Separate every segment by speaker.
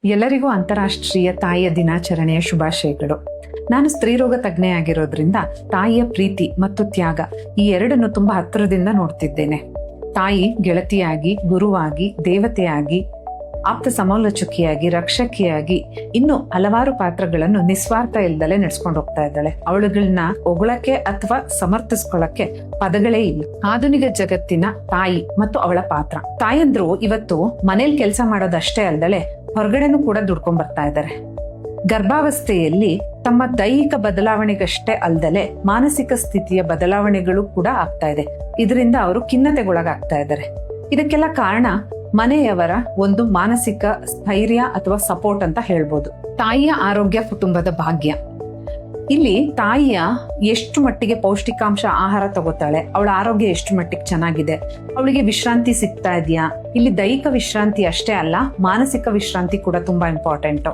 Speaker 1: ಎಲ್ಲರಿಗೂ ಅಂತಾರಾಷ್ಟ್ರೀಯ ತಾಯಿಯ ದಿನಾಚರಣೆಯ ಶುಭಾಶಯಗಳು. ನಾನು ಸ್ತ್ರೀರೋಗ ತಜ್ಞೆಯಾಗಿರೋದ್ರಿಂದ ತಾಯಿಯ ಪ್ರೀತಿ ಮತ್ತು ತ್ಯಾಗ ಈ ಎರಡನ್ನು ತುಂಬಾ ಹತ್ತಿರದಿಂದ ನೋಡ್ತಿದ್ದೇನೆ. ತಾಯಿ ಗೆಳತಿಯಾಗಿ, ಗುರುವಾಗಿ, ದೇವತೆಯಾಗಿ, ಆಪ್ತ ಸಮಾಲೋಚಕಿಯಾಗಿ, ರಕ್ಷಕಿಯಾಗಿ ಇನ್ನು ಹಲವಾರು ಪಾತ್ರಗಳನ್ನು ನಿಸ್ವಾರ್ಥ ಇಲ್ದಲೆ ನಡೆಸ್ಕೊಂಡು ಹೋಗ್ತಾ ಇದ್ದಾಳೆ. ಅವಳುಗಳನ್ನ ಹೊಗಳಕ್ಕೆ ಅಥವಾ ಸಮರ್ಥಿಸ್ಕೊಳ್ಳಕ್ಕೆ ಪದಗಳೇ ಇಲ್ಲ. ಆಧುನಿಕ ಜಗತ್ತಿನ ತಾಯಿ ಮತ್ತು ಅವಳ ಪಾತ್ರ. ತಾಯಂದ್ರು ಇವತ್ತು ಮನೇಲಿ ಕೆಲಸ ಮಾಡೋದಷ್ಟೇ ಅಲ್ದಲೆ ಹೊರಗಡೆನೂ ಕೂಡ ದುಡ್ಕೊಂಡ್ ಬರ್ತಾ ಇದ್ದಾರೆ. ಗರ್ಭಾವಸ್ಥೆಯಲ್ಲಿ ತಮ್ಮ ದೈಹಿಕ ಬದಲಾವಣೆಗಷ್ಟೇ ಅಲ್ದಲೆ ಮಾನಸಿಕ ಸ್ಥಿತಿಯ ಬದಲಾವಣೆಗಳು ಕೂಡ ಆಗ್ತಾ ಇದೆ. ಇದರಿಂದ ಅವರು ಖಿನ್ನತೆಗೊಳಗಾಗ್ತಾ ಇದ್ದಾರೆ. ಇದಕ್ಕೆಲ್ಲ ಕಾರಣ ಮನೆಯವರ ಒಂದು ಮಾನಸಿಕ ಸ್ಥೈರ್ಯ ಅಥವಾ ಸಪೋರ್ಟ್ ಅಂತ ಹೇಳ್ಬೋದು. ತಾಯಿಯ ಆರೋಗ್ಯ ಕುಟುಂಬದ ಭಾಗ್ಯ. ಇಲ್ಲಿ ತಾಯಿಯ ಎಷ್ಟು ಮಟ್ಟಿಗೆ ಪೌಷ್ಟಿಕಾಂಶ ಆಹಾರ ತಗೋತಾಳೆ, ಅವಳ ಆರೋಗ್ಯ ಎಷ್ಟು ಮಟ್ಟಿಗೆ ಚೆನ್ನಾಗಿದೆ, ಅವಳಿಗೆ ವಿಶ್ರಾಂತಿ ಸಿಗ್ತಾ ಇದೆಯಾ. ಇಲ್ಲಿ ದೈಹಿಕ ವಿಶ್ರಾಂತಿ ಅಷ್ಟೇ ಅಲ್ಲ, ಮಾನಸಿಕ ವಿಶ್ರಾಂತಿ ಕೂಡ ತುಂಬಾ ಇಂಪಾರ್ಟೆಂಟ್.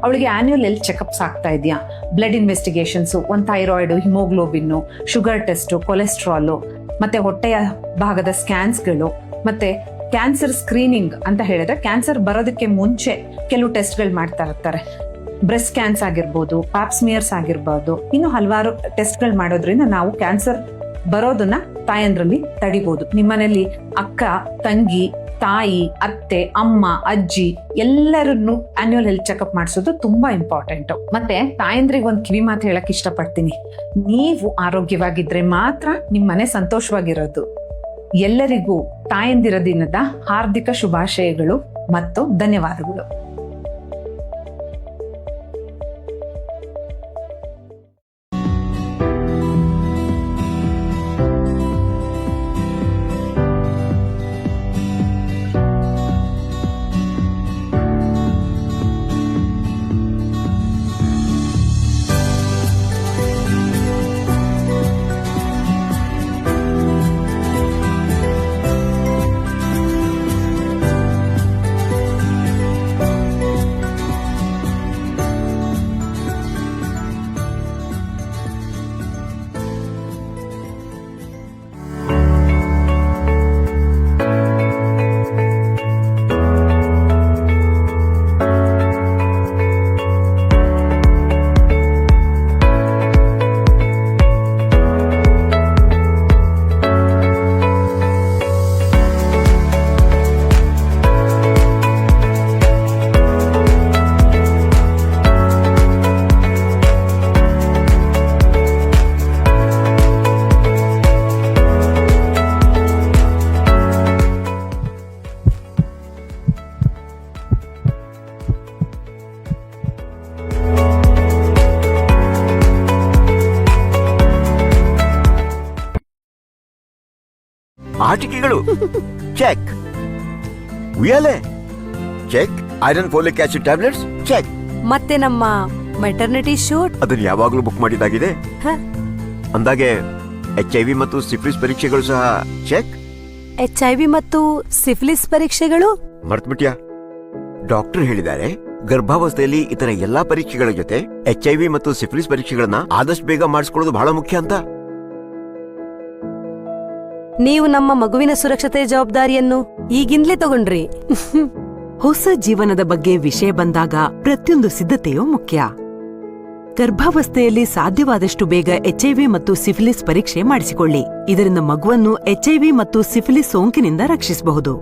Speaker 1: ಅವಳಿಗೆ ಆನ್ಯುವಲ್ ಹೆಲ್ತ್ ಚೆಕಪ್ಸ್ ಆಗ್ತಾ ಇದೆಯಾ, ಬ್ಲಡ್ ಇನ್ವೆಸ್ಟಿಗೇಷನ್ಸ್, ಒಂದು thyroid, haemoglobin, sugar test, cholesterol, ಮತ್ತೆ ಹೊಟ್ಟೆಯ ಭಾಗದ ಸ್ಕ್ಯಾನ್ಸ್ಗಳು, ಮತ್ತೆ ಕ್ಯಾನ್ಸರ್ ಸ್ಕ್ರೀನಿಂಗ್ ಅಂತ ಹೇಳಿದ್ರೆ ಕ್ಯಾನ್ಸರ್ ಬರೋದಕ್ಕೆ ಮುಂಚೆ ಕೆಲವು ಟೆಸ್ಟ್ಗಳು ಮಾಡ್ತಾ ಇರ್ತಾರೆ. ಬ್ರೆಸ್ಟ್ ಕ್ಯಾನ್ಸರ್ ಆಗಿರ್ಬೋದು, ಪಾಪ್ಸ್ಮಿಯರ್ಸ್ ಆಗಿರ್ಬೋದು, ಇನ್ನು ಹಲವಾರು ಟೆಸ್ಟ್ಗಳು ಮಾಡೋದ್ರಿಂದ ನಾವು ಕ್ಯಾನ್ಸರ್ ಬರೋದನ್ನ ತಾಯಂದ್ರಲ್ಲಿ ತಡಿಬಹುದು. ನಿಮ್ಮನೇಲಿ ಅಕ್ಕ, ತಂಗಿ, ತಾಯಿ, ಅತ್ತೆ, ಅಮ್ಮ, ಅಜ್ಜಿ ಎಲ್ಲರನ್ನು ಆನ್ಯುವಲ್ ಹೆಲ್ತ್ ಚೆಕಪ್ ಮಾಡಿಸೋದು ತುಂಬಾ ಇಂಪಾರ್ಟೆಂಟ್. ಮತ್ತೆ ತಾಯಂದ್ರಿಗೆ ಒಂದು ಕಿವಿ ಮಾತು ಹೇಳಕ್ ಇಷ್ಟಪಡ್ತೀನಿ. ನೀವು ಆರೋಗ್ಯವಾಗಿದ್ರೆ ಮಾತ್ರ ನಿಮ್ಮ ಮನೆ ಸಂತೋಷವಾಗಿರೋದು. ಎಲ್ಲರಿಗೂ ತಾಯಂದಿರ ದಿನದ ಹಾರ್ದಿಕ ಶುಭಾಶಯಗಳು ಮತ್ತು ಧನ್ಯವಾದಗಳು.
Speaker 2: ಆಟಿಕೆಗಳು ಚೆಕ್, ಉಯ್ಯಾಲೆ check, iron folic acid tablets check.
Speaker 3: ಮತ್ತೆ ನಮ್ಮ ಮೆಟರ್ನಿಟಿ ಶೂಟ್
Speaker 2: ಅದನ್ನ ಯಾವಾಗ್ಲೂ ಬುಕ್ ಮಾಡಿದಾಗಿದೆ. ಅಂದಾಗೆ HIV ಮತ್ತು ಸಿಫಿಲಿಸ್ ಪರೀಕ್ಷೆಗಳು ಸಹ ಚೆಕ್.
Speaker 3: HIV ಮತ್ತು ಸಿಫಿಲಿಸ್ ಪರೀಕ್ಷೆಗಳು
Speaker 2: ಮರ್ತ್ಬಿಟ್ಯಾ? ಡಾಕ್ಟರ್ ಹೇಳಿದ್ದಾರೆ ಗರ್ಭಾವಸ್ಥೆಯಲ್ಲಿ ಇತರ ಎಲ್ಲಾ ಪರೀಕ್ಷೆಗಳ ಜೊತೆ HIV ಮತ್ತು ಸಿಫಿಲಿಸ್ ಪರೀಕ್ಷೆಗಳನ್ನ ಆದಷ್ಟು ಬೇಗ ಮಾಡಿಸ್ಕೊಳ್ಳೋದು ಬಹಳ ಮುಖ್ಯ ಅಂತ.
Speaker 3: ನೀವು ನಮ್ಮ ಮಗುವಿನ ಸುರಕ್ಷತೆಯ ಜವಾಬ್ದಾರಿಯನ್ನು ಈಗಿಂದಲೇ ತಗೊಂಡ್ರಿ.
Speaker 4: ಹೊಸ ಜೀವನದ ಬಗ್ಗೆ ವಿಷಯ ಬಂದಾಗ ಪ್ರತಿಯೊಂದು ಸಿದ್ಧತೆಯೂ ಮುಖ್ಯ. ಗರ್ಭಾವಸ್ಥೆಯಲ್ಲಿ ಸಾಧ್ಯವಾದಷ್ಟು ಬೇಗ HIV ಮತ್ತು ಸಿಫಿಲಿಸ್ ಪರೀಕ್ಷೆ ಮಾಡಿಸಿಕೊಳ್ಳಿ. ಇದರಿಂದ ಮಗುವನ್ನು HIV ಮತ್ತು ಸಿಫಿಲಿಸ್ ಸೋಂಕಿನಿಂದ ರಕ್ಷಿಸಬಹುದು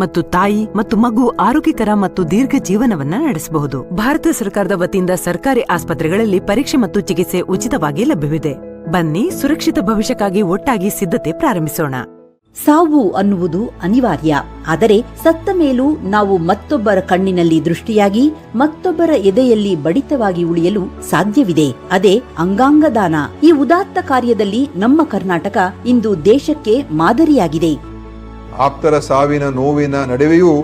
Speaker 4: ಮತ್ತು ತಾಯಿ ಮತ್ತು ಮಗು ಆರೋಗ್ಯಕರ ಮತ್ತು ದೀರ್ಘ ಜೀವನವನ್ನ ನಡೆಸಬಹುದು. ಭಾರತ ಸರ್ಕಾರದ ವತಿಯಿಂದ ಸರ್ಕಾರಿ ಆಸ್ಪತ್ರೆಗಳಲ್ಲಿ ಪರೀಕ್ಷೆ ಮತ್ತು ಚಿಕಿತ್ಸೆ ಉಚಿತವಾಗಿ ಲಭ್ಯವಿದೆ. ಬನ್ನಿ, ಸುರಕ್ಷಿತ ಭವಿಷ್ಯಕ್ಕಾಗಿ ಒಟ್ಟಾಗಿ ಸಿದ್ಧತೆ ಪ್ರಾರಂಭಿಸೋಣ.
Speaker 5: ಸಾವು ಅನ್ನುವುದು ಅನಿವಾರ್ಯ. ಆದರೆ ಸತ್ತ ಮೇಲೂ ನಾವು ಮತ್ತೊಬ್ಬರ ಕಣ್ಣಿನಲ್ಲಿ ದೃಷ್ಟಿಯಾಗಿ, ಮತ್ತೊಬ್ಬರ ಎದೆಯಲ್ಲಿ ಬಡಿತವಾಗಿ ಉಳಿಯಲು ಸಾಧ್ಯವಿದೆ. ಅದೇ ಅಂಗಾಂಗ ದಾನ. ಈ ಉದಾತ್ತ ಕಾರ್ಯದಲ್ಲಿ ನಮ್ಮ ಕರ್ನಾಟಕ ಇಂದು ದೇಶಕ್ಕೆ ಮಾದರಿಯಾಗಿದೆ.
Speaker 6: ಆಪ್ತರ ಸಾವಿನ ನೋವಿನ ನಡುವೆಯೂ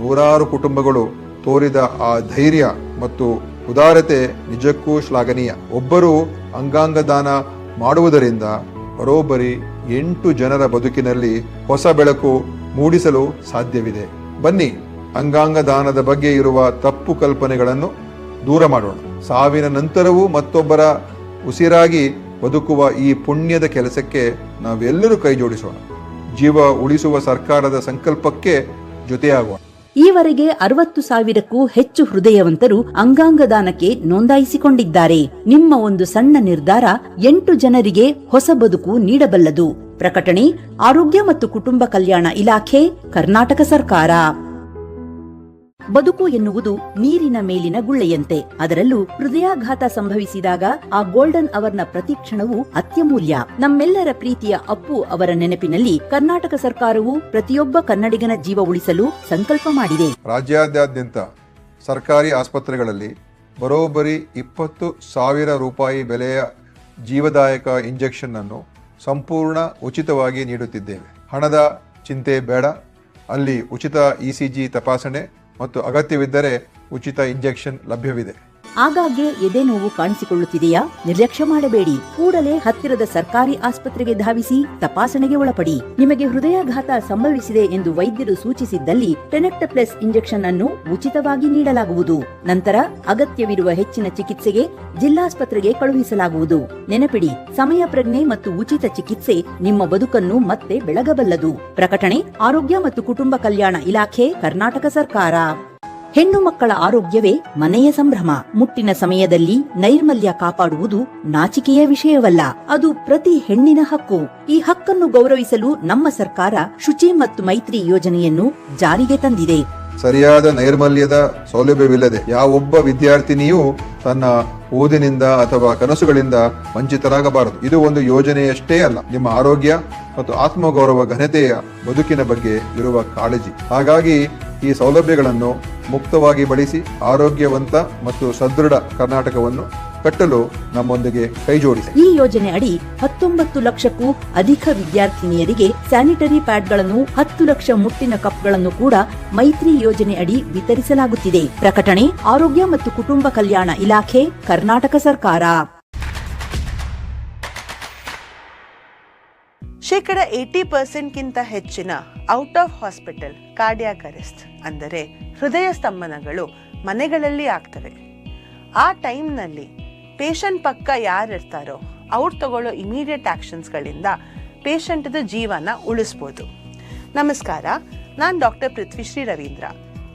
Speaker 6: ನೂರಾರು ಕುಟುಂಬಗಳು ತೋರಿದ ಆ ಧೈರ್ಯ ಮತ್ತು ಉದಾರತೆ ನಿಜಕ್ಕೂ ಶ್ಲಾಘನೀಯ. ಒಬ್ಬರು ಅಂಗಾಂಗ ದಾನ ಮಾಡುವುದರಿಂದ ಬರೋಬ್ಬರಿ 8 ಜನರ ಬದುಕಿನಲ್ಲಿ ಹೊಸ ಬೆಳಕು ಮೂಡಿಸಲು ಸಾಧ್ಯವಿದೆ. ಬನ್ನಿ, ಅಂಗಾಂಗ ದಾನದ ಬಗ್ಗೆ ಇರುವ ತಪ್ಪು ಕಲ್ಪನೆಗಳನ್ನು ದೂರ ಮಾಡೋಣ. ಸಾವಿನ ನಂತರವೂ ಮತ್ತೊಬ್ಬರ ಉಸಿರಾಗಿ ಬದುಕುವ ಈ ಪುಣ್ಯದ ಕೆಲಸಕ್ಕೆ ನಾವೆಲ್ಲರೂ ಕೈ ಜೋಡಿಸೋಣ. ಜೀವ ಉಳಿಸುವ ಸರ್ಕಾರದ ಸಂಕಲ್ಪಕ್ಕೆ ಜೊತೆಯಾಗೋಣ.
Speaker 5: ಈವರೆಗೆ 60,000ಕ್ಕೂ ಹೆಚ್ಚು ಹೃದಯವಂತರು ಅಂಗಾಂಗ ದಾನಕ್ಕೆ ನೋಂದಾಯಿಸಿಕೊಂಡಿದ್ದಾರೆ. ನಿಮ್ಮ ಒಂದು ಸಣ್ಣ ನಿರ್ಧಾರ 8 ಜನರಿಗೆ ಹೊಸ ಬದುಕು ನೀಡಬಲ್ಲದು. ಪ್ರಕಟಣೆ ಆರೋಗ್ಯ ಮತ್ತು ಕುಟುಂಬ ಕಲ್ಯಾಣ ಇಲಾಖೆ, ಕರ್ನಾಟಕ ಸರ್ಕಾರ. ಬದುಕು ಎನ್ನುವುದು ನೀರಿನ ಮೇಲಿನ ಗುಳ್ಳೆಯಂತೆ. ಅದರಲ್ಲೂ ಹೃದಯಾಘಾತ ಸಂಭವಿಸಿದಾಗ ಆ ಗೋಲ್ಡನ್ ಅವರ್ನ ಪ್ರತಿಕ್ಷಣವು ಅತ್ಯಮೂಲ್ಯ. ನಮ್ಮೆಲ್ಲರ ಪ್ರೀತಿಯ ಅಪ್ಪು ಅವರ ನೆನಪಿನಲ್ಲಿ ಕರ್ನಾಟಕ ಸರ್ಕಾರವು ಪ್ರತಿಯೊಬ್ಬ ಕನ್ನಡಿಗನ ಜೀವ ಉಳಿಸಲು ಸಂಕಲ್ಪ ಮಾಡಿದೆ.
Speaker 6: ರಾಜ್ಯಾದ್ಯಂತ ಸರ್ಕಾರಿ ಆಸ್ಪತ್ರೆಗಳಲ್ಲಿ ಬರೋಬ್ಬರಿ 20,000 ರೂಪಾಯಿ ಬೆಲೆಯ ಜೀವದಾಯಕ ಇಂಜೆಕ್ಷನ್ ಅನ್ನು ಸಂಪೂರ್ಣ ಉಚಿತವಾಗಿ ನೀಡುತ್ತಿದ್ದೇವೆ. ಹಣದ ಚಿಂತೆ ಬೇಡ. ಅಲ್ಲಿ ಉಚಿತ ECG ತಪಾಸಣೆ ಮತ್ತು ಅಗತ್ಯವಿದ್ದರೆ ಉಚಿತ ಇಂಜೆಕ್ಷನ್ ಲಭ್ಯವಿದೆ.
Speaker 5: ಆಗಾಗ್ಗೆ ಎದೆ ನೋವು ಕಾಣಿಸಿಕೊಳ್ಳುತ್ತಿದೆಯಾ? ನಿರ್ಲಕ್ಷ್ಯ ಮಾಡಬೇಡಿ. ಕೂಡಲೇ ಹತ್ತಿರದ ಸರ್ಕಾರಿ ಆಸ್ಪತ್ರೆಗೆ ಧಾವಿಸಿ ತಪಾಸಣೆಗೆ ಒಳಪಡಿ. ನಿಮಗೆ ಹೃದಯಾಘಾತ ಸಂಭವಿಸಿದೆ ಎಂದು ವೈದ್ಯರು ಸೂಚಿಸಿದ್ದಲ್ಲಿ ಟೆನೆಕ್ಟಪ್ಲೆಸ್ ಇಂಜೆಕ್ಷನ್ ಅನ್ನು ಉಚಿತವಾಗಿ ನೀಡಲಾಗುವುದು. ನಂತರ ಅಗತ್ಯವಿರುವ ಹೆಚ್ಚಿನ ಚಿಕಿತ್ಸೆಗೆ ಜಿಲ್ಲಾಸ್ಪತ್ರೆಗೆ ಕಳುಹಿಸಲಾಗುವುದು. ನೆನಪಿಡಿ, ಸಮಯ ಪ್ರಜ್ಞೆ ಮತ್ತು ಉಚಿತ ಚಿಕಿತ್ಸೆ ನಿಮ್ಮ ಬದುಕನ್ನು ಮತ್ತೆ ಬೆಳಗಬಲ್ಲದು. ಪ್ರಕಟಣೆ ಆರೋಗ್ಯ ಮತ್ತು ಕುಟುಂಬ ಕಲ್ಯಾಣ ಇಲಾಖೆ, ಕರ್ನಾಟಕ ಸರ್ಕಾರ. ಹೆಣ್ಣು ಮಕ್ಕಳ ಆರೋಗ್ಯವೇ ಮನೆಯ ಸಂಭ್ರಮ. ಮುಟ್ಟಿನ ಸಮಯದಲ್ಲಿ ನೈರ್ಮಲ್ಯ ಕಾಪಾಡುವುದು ನಾಚಿಕೆಯ ವಿಷಯವಲ್ಲ, ಅದು ಪ್ರತಿ ಹೆಣ್ಣಿನ ಹಕ್ಕು. ಈ ಹಕ್ಕನ್ನು ಗೌರವಿಸಲು ನಮ್ಮ ಸರ್ಕಾರ ಶುಚಿ ಮತ್ತು ಮೈತ್ರಿ ಯೋಜನೆಯನ್ನು ಜಾರಿಗೆ ತಂದಿದೆ.
Speaker 6: ಸರಿಯಾದ ನೈರ್ಮಲ್ಯದ ಸೌಲಭ್ಯವಿಲ್ಲದೆ ಯಾವೊಬ್ಬ ವಿದ್ಯಾರ್ಥಿನಿಯೂ ತನ್ನ ಓದಿನಿಂದ ಅಥವಾ ಕನಸುಗಳಿಂದ ವಂಚಿತರಾಗಬಾರದು. ಇದು ಒಂದು ಯೋಜನೆಯಷ್ಟೇ ಅಲ್ಲ, ನಿಮ್ಮ ಆರೋಗ್ಯ ಮತ್ತು ಆತ್ಮಗೌರವ ಘನತೆಯ ಬದುಕಿನ ಬಗ್ಗೆ ಇರುವ ಕಾಳಜಿ. ಹಾಗಾಗಿ ಈ ಸೌಲಭ್ಯಗಳನ್ನು ಮುಕ್ತವಾಗಿ ಬಳಸಿ ಆರೋಗ್ಯವಂತ ಮತ್ತು ಸದೃಢ ಕರ್ನಾಟಕವನ್ನು ಕಟ್ಟಲು ನಮ್ಮೊಂದಿಗೆ ಕೈಜೋಡಿಸಿ.
Speaker 5: ಈ ಯೋಜನೆ ಅಡಿ 19 ಲಕ್ಷಕ್ಕೂ ಅಧಿಕ ವಿದ್ಯಾರ್ಥಿನಿಯರಿಗೆ ಸ್ಯಾನಿಟರಿ ಪ್ಯಾಡ್ಗಳನ್ನು, 10 ಲಕ್ಷ ಮುಟ್ಟಿನ ಕಪ್ಗಳನ್ನು ಕೂಡ ಮೈತ್ರಿ ಯೋಜನೆ ಅಡಿ ವಿತರಿಸಲಾಗುತ್ತಿದೆ. ಪ್ರಕಟಣೆ ಆರೋಗ್ಯ ಮತ್ತು ಕುಟುಂಬ ಕಲ್ಯಾಣ ಇಲಾಖೆ, ಕರ್ನಾಟಕ ಸರ್ಕಾರ.
Speaker 7: ಶೇಕಡ 80% ಹೆಚ್ಚಿನ out of hospital cardiac arrest ಅಂದರೆ ಹೃದಯ ಸ್ತಂಭನಗಳು ಮನೆಗಳಲ್ಲಿ ಆಗ್ತವೆ. ಆ ಟೈಮ್ನಲ್ಲಿ ಪೇಷಂಟ್ ಪಕ್ಕ ಯಾರಿರ್ತಾರೋ ಅವ್ರು ತಗೊಳ್ಳೋ ಇಮಿಡಿಯೇಟ್ ಆಕ್ಷನ್ಸ್ಗಳಿಂದ ಪೇಷಂಟ್ದ ಜೀವನ ಉಳಿಸ್ಬೋದು. ನಮಸ್ಕಾರ, ನಾನು doctor Prithvishree Ravindra.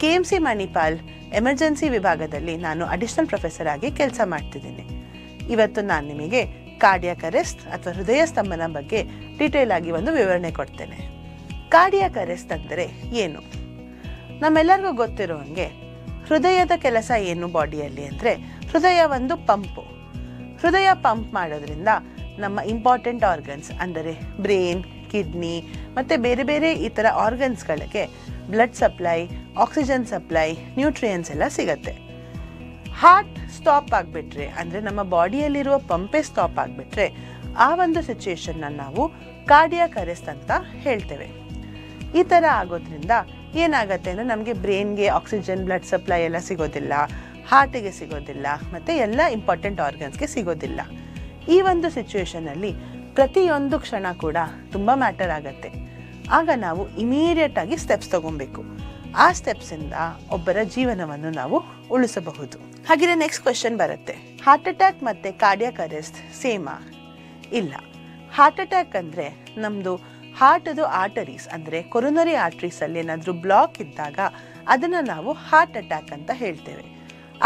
Speaker 7: KMC Manipal emergency ವಿಭಾಗದಲ್ಲಿ ನಾನು ಅಡಿಷನಲ್ ಪ್ರೊಫೆಸರ್ ಆಗಿ ಕೆಲಸ ಮಾಡ್ತಿದ್ದೀನಿ. ಇವತ್ತು ನಾನು ನಿಮಗೆ ಕಾರ್ಡಿಯಾಕ್ ಅರೆಸ್ಟ್ ಅಥವಾ ಹೃದಯ ಸ್ತಂಭನ ಬಗ್ಗೆ ಡೀಟೇಲ್ ಆಗಿ ಒಂದು ವಿವರಣೆ ಕೊಡ್ತೇನೆ. ಕಾರ್ಡಿಯಾಕ್ ಅರೆಸ್ಟ್ ಅಂದರೆ ಏನು? ನಮ್ಮೆಲ್ಲರಿಗೂ ಗೊತ್ತಿರೋ ಹಾಗೆ ಹೃದಯದ ಕೆಲಸ ಏನು ಬಾಡಿಯಲ್ಲಿ ಅಂದರೆ, ಹೃದಯ ಒಂದು ಪಂಪು. ಹೃದಯ ಪಂಪ್ ಮಾಡೋದ್ರಿಂದ ನಮ್ಮ ಇಂಪಾರ್ಟೆಂಟ್ ಆರ್ಗನ್ಸ್ ಅಂದರೆ ಬ್ರೈನ್, ಕಿಡ್ನಿ ಮತ್ತು ಬೇರೆ ಬೇರೆ ಈ ಥರ ಆರ್ಗನ್ಸ್ಗಳಿಗೆ blood supply, oxygen supply, nutrients ಎಲ್ಲ ಸಿಗತ್ತೆ. ಹಾರ್ಟ್ ಸ್ಟಾಪ್ ಆಗಿಬಿಟ್ರೆ ಅಂದರೆ ನಮ್ಮ ಬಾಡಿಯಲ್ಲಿರುವ ಪಂಪೇ ಸ್ಟಾಪ್ ಆಗಿಬಿಟ್ರೆ ಆ ಒಂದು ಸಿಚುಯೇಷನ್ನ ನಾವು ಕಾರ್ಡಿಯಾಕ್ ಅರೆಸ್ಟ್ ಅಂತ ಹೇಳ್ತೇವೆ. ಈ ಥರ ಆಗೋದ್ರಿಂದ ಏನಾಗುತ್ತೆ ಅಂದರೆ ನಮಗೆ ಬ್ರೈನ್ಗೆ ಆಕ್ಸಿಜನ್, ಬ್ಲಡ್ ಸಪ್ಲೈ ಎಲ್ಲ ಸಿಗೋದಿಲ್ಲ, ಹಾರ್ಟಿಗೆ ಸಿಗೋದಿಲ್ಲ ಮತ್ತು ಎಲ್ಲ ಇಂಪಾರ್ಟೆಂಟ್ ಆರ್ಗನ್ಸ್ಗೆ ಸಿಗೋದಿಲ್ಲ. ಈ ಒಂದು ಸಿಚುಯೇಷನಲ್ಲಿ ಪ್ರತಿಯೊಂದು ಕ್ಷಣ ಕೂಡ ತುಂಬ ಮ್ಯಾಟರ್ ಆಗುತ್ತೆ. ಆಗ ನಾವು ಇಮಿಡಿಯೇಟ್ ಆಗಿ ಸ್ಟೆಪ್ಸ್ ತಗೊಬೇಕು. ಆ ಸ್ಟೆಪ್ಸಿಂದ ಒಬ್ಬರ ಜೀವನವನ್ನು ನಾವು ಉಳಿಸಬಹುದು. ಹಾಗೆ ನೆಕ್ಸ್ಟ್ ಕ್ವೆಶನ್ ಬರುತ್ತೆ, ಹಾರ್ಟ್ ಅಟ್ಯಾಕ್ ಮತ್ತು ಕಾರ್ಡಿಯಾಕ್ ಅರೆಸ್ಟ್ ಸೇಮಾ? ಇಲ್ಲ. ಹಾರ್ಟ್ ಅಟ್ಯಾಕ್ ಅಂದರೆ ನಮ್ಮದು ಹಾರ್ಟದು ಆರ್ಟರೀಸ್ ಅಂದರೆ ಕೊರೊನರಿ ಆರ್ಟರೀಸಲ್ಲಿ ಏನಾದರೂ ಬ್ಲಾಕ್ ಇದ್ದಾಗ ಅದನ್ನು ನಾವು ಹಾರ್ಟ್ ಅಟ್ಯಾಕ್ ಅಂತ ಹೇಳ್ತೇವೆ.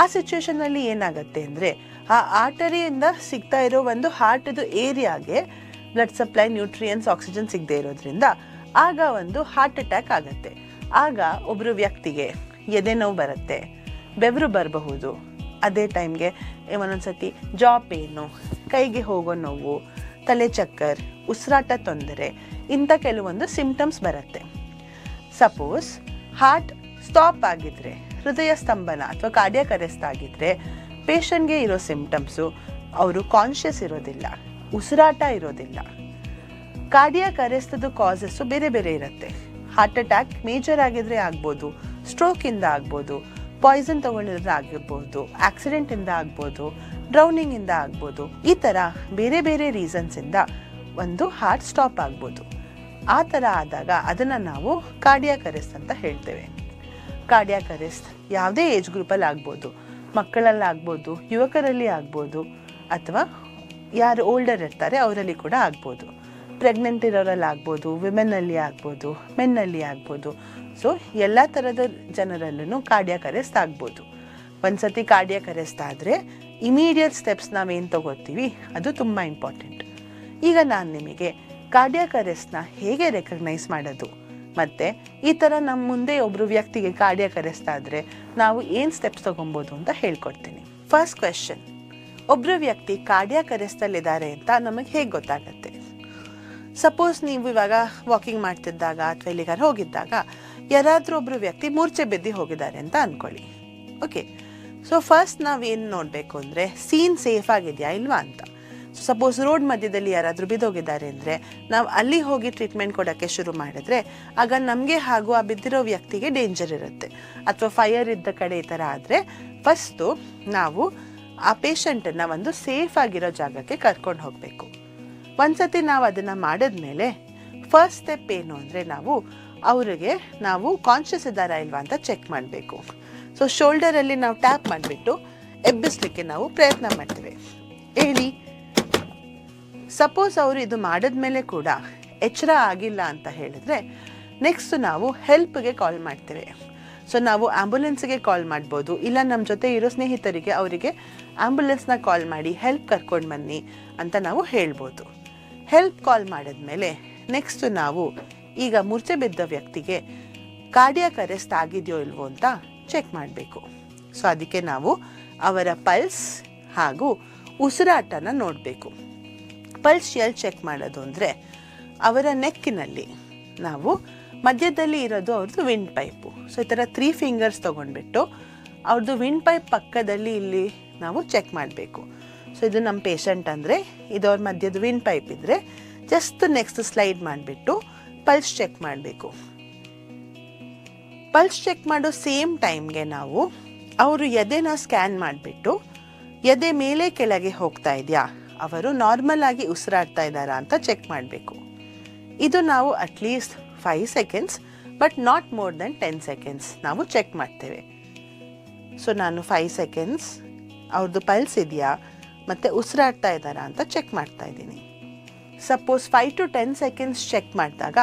Speaker 7: ಆ ಸಿಚುವೇಷನಲ್ಲಿ ಏನಾಗುತ್ತೆ ಅಂದರೆ ಆ ಆರ್ಟರಿಯಿಂದ ಸಿಗ್ತಾ ಇರೋ ಒಂದು ಹಾರ್ಟದು ಏರಿಯಾಗೆ ಬ್ಲಡ್ ಸಪ್ಲೈ, ನ್ಯೂಟ್ರಿಯೆಂಟ್ಸ್, ಆಕ್ಸಿಜನ್ ಸಿಗದೆ ಇರೋದ್ರಿಂದ ಆಗ ಒಂದು ಹಾರ್ಟ್ ಅಟ್ಯಾಕ್ ಆಗುತ್ತೆ. ಆಗ ಒಬ್ಬರು ವ್ಯಕ್ತಿಗೆ ಎದೆ ನೋವು ಬರುತ್ತೆ, ಬೆವರು ಬರಬಹುದು. ಅದೇ ಟೈಮ್ಗೆ ಒಂದೊಂದ್ಸತಿ ಜಾ ಪೇನು, ಕೈಗೆ ಹೋಗೋ ನೋವು, ತಲೆ ಚಕ್ಕರ್, ಉಸಿರಾಟ ತೊಂದರೆ, ಇಂಥ ಕೆಲವೊಂದು ಸಿಂಪ್ಟಮ್ಸ್ ಬರುತ್ತೆ. ಸಪೋಸ್ ಹಾರ್ಟ್ ಸ್ಟಾಪ್ ಆಗಿದ್ರೆ, ಹೃದಯ ಸ್ತಂಭನ ಅಥವಾ ಕಾರ್ಡಿಯಾಕ್ ಅರೆಸ್ಟ್ ಆಗಿದ್ರೆ ಪೇಷಂಟ್ಗೆ ಇರೋ ಸಿಂಪ್ಟಮ್ಸು ಅವರು ಕಾನ್ಷಿಯಸ್ ಇರೋದಿಲ್ಲ, ಉಸಿರಾಟ ಇರೋದಿಲ್ಲ. ಕಾರ್ಡಿಯಾಕ್ ಅರೆಸ್ಟ್ದು ಕಾಸಸ್ಸು ಬೇರೆ ಬೇರೆ ಇರುತ್ತೆ. ಹಾರ್ಟ್ ಅಟ್ಯಾಕ್ ಮೇಜರ್ ಆಗಿದ್ರೆ ಆಗ್ಬೋದು, ಸ್ಟ್ರೋಕಿಂದ ಆಗ್ಬೋದು, ಪಾಯ್ಸನ್ ತಗೊಳ್ಳಿದ್ರೆ ಆಗಿರ್ಬೋದು, ಆಕ್ಸಿಡೆಂಟಿಂದ ಆಗ್ಬೋದು, ಡ್ರೌನಿಂಗಿಂದ ಆಗ್ಬೋದು. ಈ ಥರ ಬೇರೆ ಬೇರೆ ರೀಸನ್ಸಿಂದ ಒಂದು ಹಾರ್ಟ್ ಸ್ಟಾಪ್ ಆಗ್ಬೋದು. ಆ ಥರ ಆದಾಗ ಅದನ್ನು ನಾವು ಕಾರ್ಡಿಯಾಕ್ ಅರೆಸ್ಟ್ ಅಂತ ಹೇಳ್ತೇವೆ. ಕಾರ್ಡಿಯಾಕ್ ಅರೆಸ್ಟ್ ಯಾವುದೇ ಏಜ್ ಗ್ರೂಪಲ್ಲಿ ಆಗ್ಬೋದು, ಮಕ್ಕಳಲ್ಲಿ ಆಗ್ಬೋದು, ಯುವಕರಲ್ಲಿ ಆಗ್ಬೋದು, ಅಥವಾ ಯಾರು ಓಲ್ಡರ್ ಇರ್ತಾರೆ ಅವರಲ್ಲಿ ಕೂಡ ಆಗ್ಬೋದು. ಪ್ರೆಗ್ನೆಂಟ್ ಇರೋರಲ್ಲಿ ಆಗ್ಬೋದು, ವಿಮೆನ್ನಲ್ಲಿ ಆಗ್ಬೋದು, ಮೆನ್ನಲ್ಲಿ ಆಗ್ಬೋದು, ಸೊ ಎಲ್ಲ ಥರದ ಜನರಲ್ಲೂ ಕಾರ್ಡಿಯಾಕ್ ಅರೆಸ್ಟ್ ಆಗ್ಬೋದು. ಒಂದ್ಸತಿ ಕಾರ್ಡಿಯಾಕ್ ಅರೆಸ್ಟ್ ಆದರೆ ಇಮಿಡಿಯೇಟ್ ಸ್ಟೆಪ್ಸ್ ನಾವೇನು ತಗೋತೀವಿ ಅದು ತುಂಬ ಇಂಪಾರ್ಟೆಂಟ್. ಈಗ ನಾನು ನಿಮಗೆ ಕಾರ್ಡಿಯಾಕ್ ಅರೆಸ್ಟ್ನ ಹೇಗೆ ರೆಕಗ್ನೈಸ್ ಮಾಡೋದು ಮತ್ತು ಈ ಥರ ನಮ್ಮ ಮುಂದೆ ಒಬ್ಬರು ವ್ಯಕ್ತಿಗೆ ಕಾರ್ಡಿಯಾಕ್ ಅರೆಸ್ಟ್ ಆದರೆ ನಾವು ಏನು ಸ್ಟೆಪ್ಸ್ ತೊಗೊಬೋದು ಅಂತ ಹೇಳ್ಕೊಡ್ತೀನಿ. ಫಸ್ಟ್ ಕ್ವೆಶ್ಚನ್, ಒಬ್ಬರು ವ್ಯಕ್ತಿ ಕಾರ್ಡಿಯಾಕ್ ಅರೆಸ್ಟಲ್ಲಿದ್ದಾರೆ ಅಂತ ನಮಗೆ ಹೇಗೆ ಗೊತ್ತಾಗತ್ತೆ? ಸಪೋಸ್ ನೀವು ಇವಾಗ ವಾಕಿಂಗ್ ಮಾಡ್ತಿದ್ದಾಗ ಅಥವಾ ಎಲ್ಲಿಗಾರ ಹೋಗಿದ್ದಾಗ ಯಾರಾದರೂ ಒಬ್ಬರು ವ್ಯಕ್ತಿ ಮೂರ್ಛೆ ಬಿದ್ದು ಹೋಗಿದ್ದಾರೆ ಅಂತ ಅಂದ್ಕೊಳ್ಳಿ. ಓಕೆ, ಸೊ ಫಸ್ಟ್ ನಾವೇನು ನೋಡಬೇಕು ಅಂದರೆ ಸೀನ್ ಸೇಫ್ ಆಗಿದೆಯಾ ಇಲ್ವಾ ಅಂತ. ಸೊ ಸಪೋಸ್ ರೋಡ್ ಮಧ್ಯದಲ್ಲಿ ಯಾರಾದರೂ ಬಿದ್ದೋಗಿದ್ದಾರೆ ಅಂದರೆ ನಾವು ಅಲ್ಲಿ ಹೋಗಿ ಟ್ರೀಟ್ಮೆಂಟ್ ಕೊಡೋಕ್ಕೆ ಶುರು ಮಾಡಿದ್ರೆ ಆಗ ನಮಗೆ ಹಾಗೂ ಆ ಬಿದ್ದಿರೋ ವ್ಯಕ್ತಿಗೆ ಡೇಂಜರ್ ಇರುತ್ತೆ. ಅಥವಾ ಫೈರ್ ಇದ್ದ ಕಡೆ ಈ ಥರ ಆದರೆ ಫಸ್ಟು ನಾವು ಆ ಪೇಷಂಟನ್ನು ಒಂದು ಸೇಫ್ ಆಗಿರೋ ಜಾಗಕ್ಕೆ ಕರ್ಕೊಂಡು ಹೋಗಬೇಕು. ಒಂದ್ಸತಿ ನಾವು ಅದನ್ನು ಮಾಡಿದ್ಮೇಲೆ ಫಸ್ಟ್ ಸ್ಟೆಪ್ ಏನು ಅಂದರೆ ಅವ್ರಿಗೆ ನಾವು ಕಾನ್ಷಿಯಸ್ ಇದ್ದಾರಾ ಇಲ್ವಾ ಅಂತ ಚೆಕ್ ಮಾಡಬೇಕು. ಸೊ ಶೋಲ್ಡರಲ್ಲಿ ನಾವು ಟ್ಯಾಪ್ ಮಾಡಿಬಿಟ್ಟು ಎಬ್ಬಿಸ್ಲಿಕ್ಕೆ ನಾವು ಪ್ರಯತ್ನ ಮಾಡ್ತೇವೆ. ಹೇಳಿ, ಸಪೋಸ್ ಅವರು ಇದು ಮಾಡಿದ್ಮೇಲೆ ಕೂಡ ಎಚ್ಚರ ಆಗಿಲ್ಲ ಅಂತ ಹೇಳಿದ್ರೆ ನೆಕ್ಸ್ಟ್ ನಾವು ಹೆಲ್ಪ್ಗೆ ಕಾಲ್ ಮಾಡ್ತೇವೆ. ಸೊ ನಾವು ಆ್ಯಂಬುಲೆನ್ಸ್ಗೆ ಕಾಲ್ ಮಾಡ್ಬೋದು, ಇಲ್ಲ ನಮ್ಮ ಜೊತೆ ಇರೋ ಸ್ನೇಹಿತರಿಗೆ ಅವರಿಗೆ ಆ್ಯಂಬುಲೆನ್ಸ್ನ ಕಾಲ್ ಮಾಡಿ ಹೆಲ್ಪ್ ಕರ್ಕೊಂಡು ಬನ್ನಿ ಅಂತ ನಾವು ಹೇಳ್ಬೋದು. ಹೆಲ್ಪ್ ಕಾಲ್ ಮಾಡಿದ್ಮೇಲೆ ನೆಕ್ಸ್ಟು ನಾವು ಈಗ ಮೂರ್ಛೆ ಬಿದ್ದ ವ್ಯಕ್ತಿಗೆ ಕಾರ್ಡಿಯಾಕ್ ಅರೆಸ್ಟ್ ಆಗಿದೆಯೋ ಇಲ್ವೋ ಅಂತ ಚೆಕ್ ಮಾಡಬೇಕು. ಸೊ ಅದಕ್ಕೆ ನಾವು ಅವರ ಪಲ್ಸ್ ಹಾಗೂ ಉಸಿರಾಟನ ನೋಡಬೇಕು. ಪಲ್ಸ್ ಎಲ್ಲಿ ಚೆಕ್ ಮಾಡೋದು ಅಂದರೆ ಅವರ ನೆಕ್ಕಿನಲ್ಲಿ ನಾವು ಮಧ್ಯದಲ್ಲಿ ಇರೋದು ಅವ್ರದ್ದು ವಿಂಡ್ ಪೈಪು. ಸೊ ಈ ಥರ 3 ಫಿಂಗರ್ಸ್ ತೊಗೊಂಡ್ಬಿಟ್ಟು ಅವ್ರದ್ದು ವಿಂಡ್ ಪೈಪ್ ಪಕ್ಕದಲ್ಲಿ ಇಲ್ಲಿ ನಾವು ಚೆಕ್ ಮಾಡಬೇಕು. ಸೊ ಇದು ನಮ್ಮ ಪೇಷಂಟ್ ಅಂದರೆ ಇದು ಅವ್ರ ಮಧ್ಯದ ವಿಂಡ್ ಪೈಪ್ ಇದ್ದರೆ ಜಸ್ಟ್ ನೆಕ್ಸ್ಟ್ ಸ್ಲೈಡ್ ಮಾಡಿಬಿಟ್ಟು ಪಲ್ಸ್ ಚೆಕ್ ಮಾಡಬೇಕು. ಪಲ್ಸ್ ಚೆಕ್ ಮಾಡೋ ಸೇಮ್ ಟೈಮ್ಗೆ ನಾವು ಅವರು ಎದೆನ ಸ್ಕ್ಯಾನ್ ಮಾಡಿಬಿಟ್ಟು ಎದೆ ಮೇಲೆ ಕೆಳಗೆ ಹೋಗ್ತಾ ಇದೆಯಾ, ಅವರು ನಾರ್ಮಲ್ ಆಗಿ ಉಸಿರಾಡ್ತಾ ಇದ್ದಾರಾ ಅಂತ ಚೆಕ್ ಮಾಡಬೇಕು. ಇದು ನಾವು at least 5 seconds but not more than 10 seconds ನಾವು ಚೆಕ್ ಮಾಡ್ತೇವೆ. ಸೊ ನಾನು 5 ಸೆಕೆಂಡ್ಸ್ ಅವ್ರದ್ದು ಪಲ್ಸ್ ಇದೆಯಾ ಮತ್ತು ಉಸಿರಾಡ್ತಾ ಇದ್ದಾರಾ ಅಂತ ಚೆಕ್ ಮಾಡ್ತಾ ಇದ್ದೀನಿ. ಸಪೋಸ್ 5 to 10 ಸೆಕೆಂಡ್ಸ್ ಚೆಕ್ ಮಾಡಿದಾಗ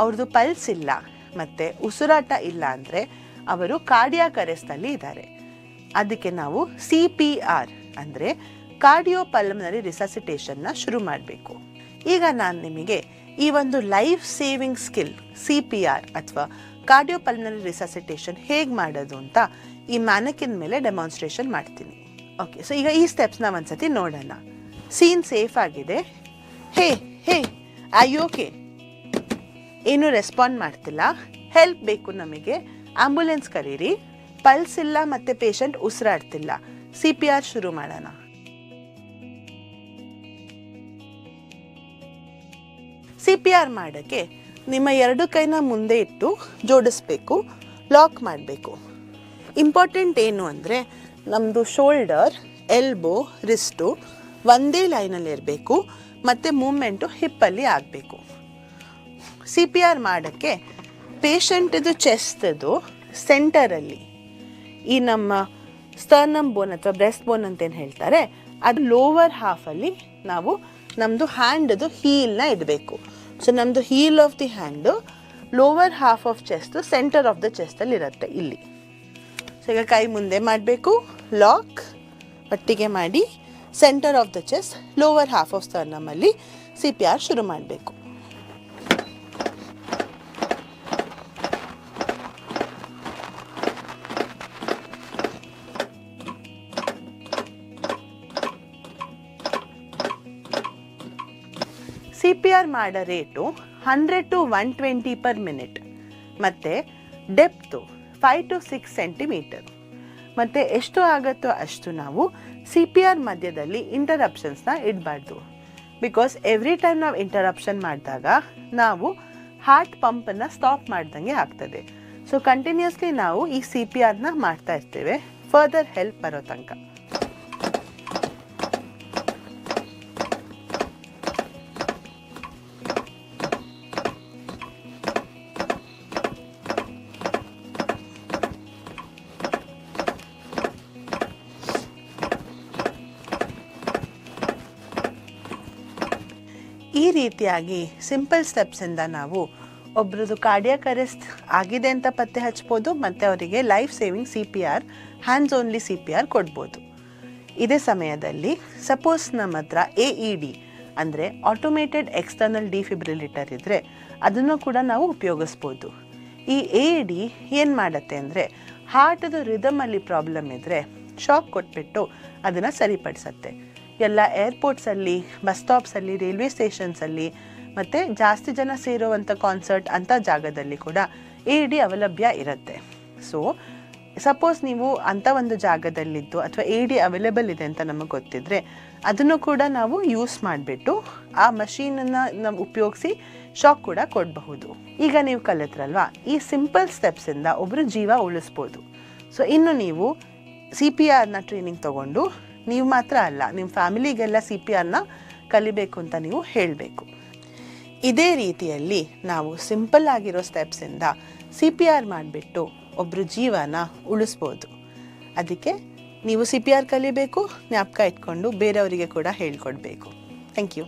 Speaker 7: ಅವ್ರದ್ದು ಪಲ್ಸ್ ಇಲ್ಲ ಮತ್ತು ಉಸಿರಾಟ ಇಲ್ಲ ಅಂದರೆ ಅವರು ಕಾರ್ಡಿಯಾಕ್ ಅರೆಸ್ಟಲ್ಲಿ ಇದ್ದಾರೆ. ಅದಕ್ಕೆ ನಾವು CPR ಅಂದರೆ ಕಾರ್ಡಿಯೋ ಪಲ್ಮನರಿ ರಿಸಸಿಟೇಷನ್ನ ಶುರು ಮಾಡಬೇಕು. ಈಗ ನಾನು ನಿಮಗೆ ಈ ಒಂದು ಲೈಫ್ ಸೇವಿಂಗ್ ಸ್ಕಿಲ್ CPR ಅಥವಾ ಕಾರ್ಡಿಯೋ ಪಲ್ಮನರಿ ರಿಸಸಿಟೇಷನ್ ಹೇಗೆ ಮಾಡೋದು ಅಂತ ಈ ಮ್ಯಾನಕಿನ್ ಮೇಲೆ ಡೆಮಾನ್ಸ್ಟ್ರೇಷನ್ ಮಾಡ್ತೀನಿ. ಓಕೆ, ಸೊ ಈಗ ಈ ಸ್ಟೆಪ್ಸ್ನ ಒಂದ್ಸತಿ ನೋಡೋಣ. ಸೀನ್ ಸೇಫ್ ಆಗಿದೆ. ಹೇ ಓಕೆ, ಏನೂ ರೆಸ್ಪಾಂಡ್ ಮಾಡ್ತಿಲ್ಲ, ಹೆಲ್ಪ್ ಬೇಕು ನಮಗೆ, ಆಂಬ್ಯುಲೆನ್ಸ್ ಕರೀರಿ, ಪಲ್ಸ್ ಇಲ್ಲ ಮತ್ತು ಪೇಷಂಟ್ ಉಸಿರಾಡ್ತಿಲ್ಲ, CPR ಶುರು ಮಾಡೋಣ. CPR ಮಾಡೋಕ್ಕೆ ನಿಮ್ಮ 2 ಕೈನ ಮುಂದೆ ಇಟ್ಟು ಜೋಡಿಸ್ಬೇಕು, ಲಾಕ್ ಮಾಡಬೇಕು. ಇಂಪಾರ್ಟೆಂಟ್ ಏನು ಅಂದರೆ ನಮ್ಮದು ಶೋಲ್ಡರ್, ಎಲ್ಬೋ, ರಿಸ್ಟು ಒಂದೇ ಲೈನಲ್ಲಿ ಇರಬೇಕು ಮತ್ತು ಮೂಮೆಂಟು ಹಿಪ್ಪಲ್ಲಿ ಆಗಬೇಕು. CPR ಮಾಡೋಕ್ಕೆ ಪೇಷಂಟಿದು ಚೆಸ್ಟದು ಸೆಂಟರಲ್ಲಿ ಈ ನಮ್ಮ ಸ್ಟರ್ನಮ್ ಬೋನ್ ಅಥವಾ ಬ್ರೆಸ್ಟ್ ಬೋನ್ ಅಂತೇನು ಹೇಳ್ತಾರೆ ಅದು ಲೋವರ್ ಹಾಫಲ್ಲಿ ನಾವು ನಮ್ಮದು ಹ್ಯಾಂಡದು ಹೀಲ್ನ ಇಡಬೇಕು. ಸೊ ನಮ್ಮದು heel of the hand lower half of chest centre of the ಚೆಸ್ಟಲ್ಲಿ ಇರುತ್ತೆ ಇಲ್ಲಿ. ಸೊ ಈಗ ಕೈ ಮುಂದೆ ಮಾಡಬೇಕು, ಲಾಕ್ ಒಟ್ಟಿಗೆ ಮಾಡಿ centre of the chest lower half of ಸ್ಟರ್ನಮಲ್ಲಿ CPR ಶುರು ಮಾಡಬೇಕು. CPR ಮಾಡೋ ರೇಟು 100 to 120 ಪರ್ ಮಿನಿಟ್ ಮತ್ತು ಡೆಪ್ತು 5 to 6 ಸೆಂಟಿಮೀಟರ್. ಮತ್ತು ಎಷ್ಟು ಆಗುತ್ತೋ ಅಷ್ಟು ನಾವು CPR ಮಧ್ಯದಲ್ಲಿ ಇಂಟರಪ್ಷನ್ಸ್ನ ಇಡಬಾರ್ದು. ಬಿಕಾಸ್ ಎವ್ರಿ ಟೈಮ್ ನಾವು ಇಂಟರಪ್ಷನ್ ಮಾಡಿದಾಗ ನಾವು ಹಾರ್ಟ್ ಪಂಪನ್ನು ಸ್ಟಾಪ್ ಮಾಡ್ದಂಗೆ ಆಗ್ತದೆ. ಸೊ ಕಂಟಿನ್ಯೂಸ್ಲಿ ನಾವು ಈ CPRನ ಮಾಡ್ತಾ ಇರ್ತೇವೆ ಫರ್ದರ್ ಹೆಲ್ಪ್ ಬರೋ ತನಕ. ಈ ರೀತಿಯಾಗಿ ಸಿಂಪಲ್ ಸ್ಟೆಪ್ಸಿಂದ ನಾವು ಒಬ್ರದ್ದು ಕಾರ್ಡಿಯಾಕ್ ಅರೆಸ್ಟ್ ಆಗಿದೆ ಅಂತ ಪತ್ತೆ ಹಚ್ಬೋದು ಮತ್ತು ಅವರಿಗೆ life saving CPR, hands only CPR ಕೊಡ್ಬೋದು. ಇದೇ ಸಮಯದಲ್ಲಿ ಸಪೋಸ್ ನಮ್ಮ ಹತ್ರ AED ಅಂದರೆ ಆಟೋಮೇಟೆಡ್ ಎಕ್ಸ್ಟರ್ನಲ್ ಡಿಫಿಬ್ರಿಲೇಟರ್ ಇದ್ದರೆ ಅದನ್ನು ಕೂಡ ನಾವು ಉಪಯೋಗಿಸ್ಬೋದು. ಈ AED ಏನು ಮಾಡುತ್ತೆ ಅಂದರೆ ಹಾರ್ಟದ ರಿದಮಲ್ಲಿ ಪ್ರಾಬ್ಲಮ್ ಇದ್ದರೆ ಶಾಕ್ ಕೊಟ್ಬಿಟ್ಟು ಅದನ್ನು ಸರಿಪಡಿಸತ್ತೆ. ಎಲ್ಲ ಏರ್ಪೋರ್ಟ್ಸಲ್ಲಿ, ಬಸ್ ಸ್ಟಾಪ್ಸಲ್ಲಿ, ರೈಲ್ವೆ ಸ್ಟೇಷನ್ಸಲ್ಲಿ ಮತ್ತು ಜಾಸ್ತಿ ಜನ ಸೇರುವಂಥ ಕಾನ್ಸರ್ಟ್ ಅಂಥ ಜಾಗದಲ್ಲಿ ಕೂಡ AED ಅವಲಭ್ಯ ಇರುತ್ತೆ. ಸೊ ಸಪೋಸ್ ನೀವು ಅಂಥ ಒಂದು ಜಾಗದಲ್ಲಿದ್ದು ಅಥವಾ AED ಅವೈಲೇಬಲ್ ಇದೆ ಅಂತ ನಮಗೆ ಗೊತ್ತಿದ್ರೆ ಅದನ್ನು ಕೂಡ ನಾವು ಯೂಸ್ ಮಾಡಿಬಿಟ್ಟು ಆ ಮಷೀನನ್ನು ನಾವು ಉಪಯೋಗಿಸಿ ಶಾಕ್ ಕೂಡ ಕೊಡಬಹುದು. ಈಗ ನೀವು ಕಲಿತ್ರಲ್ವಾ, ಈ ಸಿಂಪಲ್ ಸ್ಟೆಪ್ಸಿಂದ ಒಬ್ಬರು ಜೀವ ಉಳಿಸ್ಬೋದು. ಸೊ ಇನ್ನು ನೀವು CPRನ ಟ್ರೈನಿಂಗ್ ತೊಗೊಂಡು ನೀವು ಮಾತ್ರ ಅಲ್ಲ, ನಿಮ್ಮ ಫ್ಯಾಮಿಲಿಗೆಲ್ಲ CPRನ ಕಲಿಬೇಕು ಅಂತ ನೀವು ಹೇಳಬೇಕು. ಇದೇ ರೀತಿಯಲ್ಲಿ ನಾವು ಸಿಂಪಲ್ ಆಗಿರೋ ಸ್ಟೆಪ್ಸಿಂದ CPR ಮಾಡಿಬಿಟ್ಟು ಒಬ್ಬರು ಜೀವನ ಉಳಿಸ್ಬೋದು. ಅದಕ್ಕೆ ನೀವು CPR ಕಲಿಬೇಕು, ಜ್ಞಾಪಕ ಇಟ್ಕೊಂಡು ಬೇರೆಯವರಿಗೆ ಕೂಡ ಹೇಳ್ಕೊಡ್ಬೇಕು. Thank you.